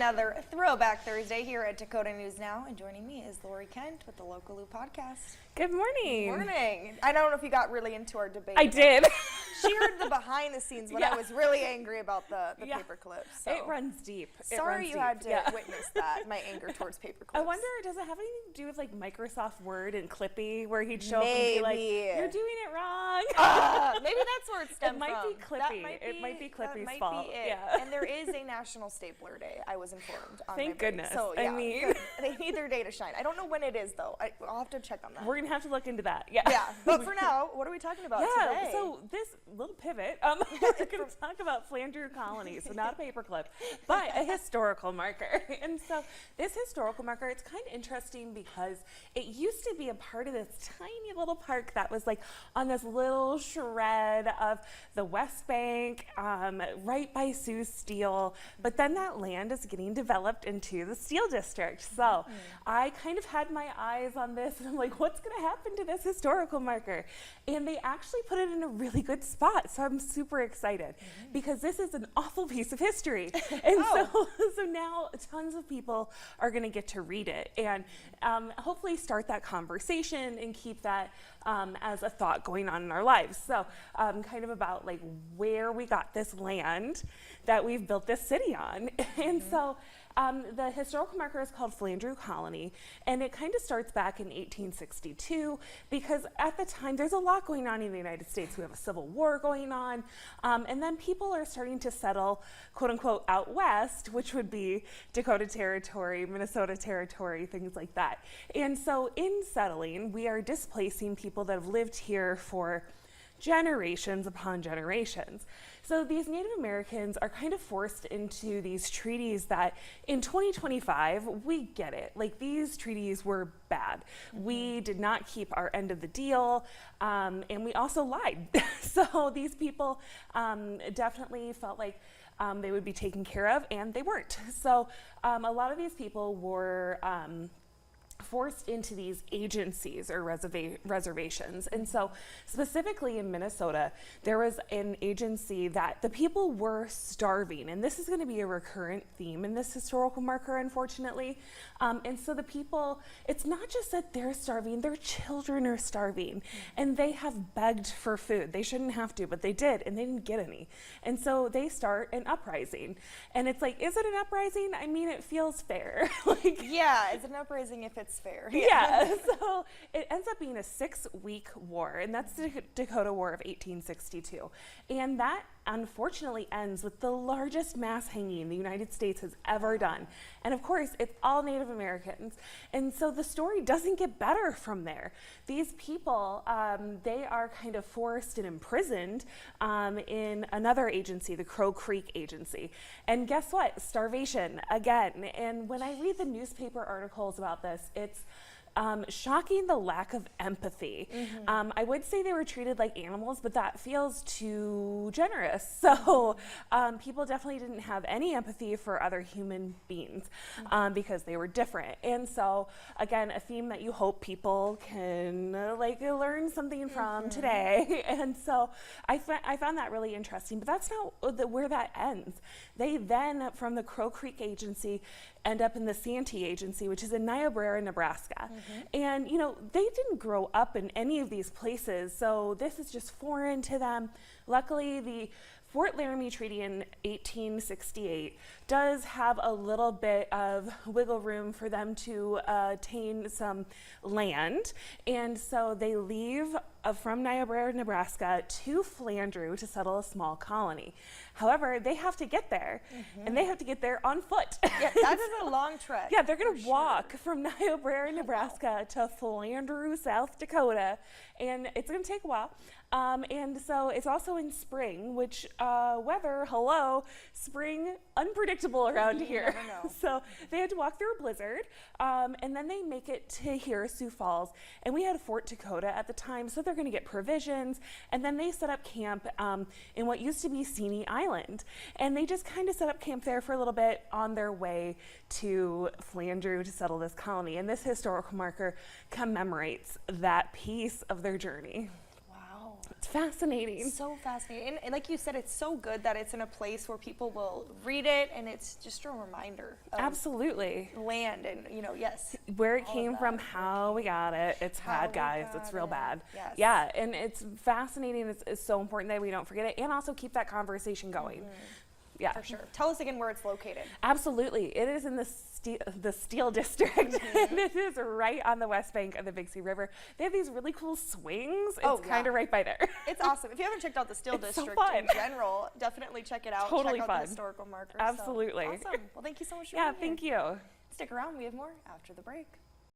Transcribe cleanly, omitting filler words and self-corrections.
another Throwback Thursday here at Dakota News Now, and joining me is Lori Kent with the Localoo podcast. Good morning. Good morning. I don't know if you got really into our debate. I did. She heard the behind the scenes when I was really angry about the paper clips. So. It runs deep. Sorry you had to witness that, my anger towards paper clips. I wonder, does it have anything to do with like Microsoft Word and Clippy, where he'd show up and be like, "You're doing it wrong." Maybe that's where it stemmed from. It might be Clippy. It might be Clippy's fault. Be it. Yeah. And there is a National Stapler Day, I was informed. On Thank goodness. So, yeah, I mean, they need their day to shine. I don't know when it is, though. I'll have to check on that. We're going to have to look into that. Yeah. Yeah. But for now, what are we talking about today? So this little pivot, we're going to talk about Flandreau colony. So not a paperclip, but a historical marker. And so this historical marker, it's kind of interesting because it used to be a part of this tiny little park that was like on this little shred of the West Bank, right by Sioux Steel. But then that land is getting developed into the Steel District. So I kind of had my eyes on this and I'm like, what's going to happen to this historical marker? And they actually put it in a really good spot. So I'm super excited because this is an awful piece of history. And so now tons of people are going to get to read it and hopefully start that conversation and keep that as a thought going on in our lives. So kind of about like where we got this land that we've built this city on. And so the historical marker is called Flandreau Colony, and it kind of starts back in 1862 because at the time there's a lot going on in the United States. We have a civil war going on, and then people are starting to settle, quote unquote, out west, which would be Dakota Territory, Minnesota Territory, things like that. And so in settling, we are displacing people that have lived here for generations upon generations. So these Native Americans are kind of forced into these treaties that in 2025, we get it. Like these treaties were bad. We did not keep our end of the deal, and we also lied. So these people definitely felt like they would be taken care of, and they weren't. So a lot of these people were forced into these agencies or reservations. And so specifically in Minnesota, there was an agency that the people were starving. And this is going to be a recurrent theme in this historical marker, unfortunately. And so the people, it's not just that they're starving, their children are starving. And they have begged for food. They shouldn't have to, but they did, and they didn't get any. And so they start an uprising. And it's like, is it an uprising? I mean, it feels fair. Yeah, it's an uprising if it's fair. Yeah, so it ends up being a 6-week war, and that's the Dakota War of 1862. And that unfortunately ends with the largest mass hanging the United States has ever done. And of course, it's all Native Americans. And so the story doesn't get better from there. These people, they are kind of forced and imprisoned in another agency, the Crow Creek Agency. And guess what? Starvation again. And when I read the newspaper articles about this, it's shocking the lack of empathy. I would say they were treated like animals, but that feels too generous. So people definitely didn't have any empathy for other human beings because they were different. And so again, a theme that you hope people can learn something from today. And so I found that really interesting, but that's not where that ends. They then, from the Crow Creek Agency, end up in the Santee Agency, which is in Niobrara, Nebraska. And, you know, they didn't grow up in any of these places, so this is just foreign to them. Luckily, the Fort Laramie Treaty in 1868 does have a little bit of wiggle room for them to attain some land. And so they leave from Niobrara, Nebraska to Flandreau to settle a small colony. However, they have to get there, and they have to get there on foot. Yeah, that is a long trek. Yeah, they're going to walk from Niobrara, Nebraska to Flandreau, South Dakota, and it's going to take a while. And so it's also in spring, which weather, spring, unpredictable around here. So they had to walk through a blizzard, and then they make it to here, Sioux Falls. And we had Fort Dakota at the time, so they're going to get provisions. And then they set up camp in what used to be Seney Island. And they just kind of set up camp there for a little bit on their way to Flandreau to settle this colony. And this historical marker commemorates that piece of their journey. It's fascinating. So fascinating. And like you said, it's so good that it's in a place where people will read it, and it's just a reminder of Absolutely. land and, yes. Where it all of came that. from, how we got it. It's How bad, we guys. got It's real it. bad. Yes. Yeah, and it's fascinating. It's so important that we don't forget it and also keep that conversation going. Yeah. For sure. Tell us again where it's located. Absolutely. It is in the Steel District. It is right on the west bank of the Big Sea River. They have these really cool swings. It's kind of right by there. It's awesome. If you haven't checked out the Steel It's so District fun. in general, definitely check it out. Totally check out fun. the historical markers. Absolutely. So, awesome. Well, thank you so much for Yeah, being thank here. you. Stick around. We have more after the break.